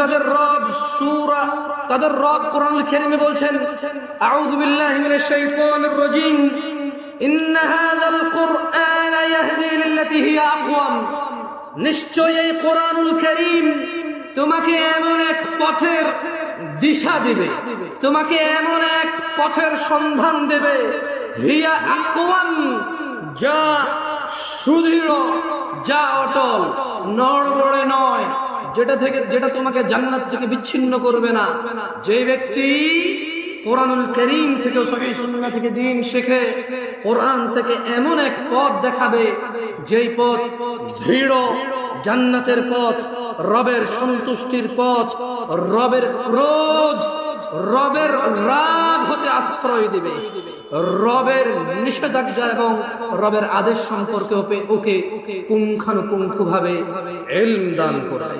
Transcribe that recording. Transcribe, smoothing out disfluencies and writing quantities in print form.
তাদের রব সূরা, তাদের রব কোরআনুল কারীমে বলছেন, আউযু বিল্লাহি মিনাশ শাইতানির রাজীম, ইন্না হাযাল কুরআনা ইয়াহদি লিল্লাতী হিয়া আকওয়াম। নিশ্চয়ই এই কোরআনুল কারীম তোমাকে এমন এক পথের দিশা দিবে, তোমাকে এমন এক পথের সন্ধান দেবে, হিয়া আকওয়াম, যা সুদৃঢ়, যা অটল, নড়বড়ে নয়, যেটা তোমাকে জান্নাত থেকে বিচ্ছিন্ন করবে না। যে ব্যক্তি কোরআনুল কারীম থেকে, সহিহ সুন্নাহ থেকে দ্বীন শেখে, কোরআন থেকে এমন এক পথ দেখাবে যেই পথ দৃঢ়, জান্নাতের পথ, রবের সন্তুষ্টির পথ, রবের ক্রোধ, রবের রাগ হতে আশ্রয় দিবে, রবের নিষেধাজ্ঞা এবং রবের আদেশ সম্পর্কে ওকে পুঙ্খানুপুঙ্খভাবে ইলম দান করে।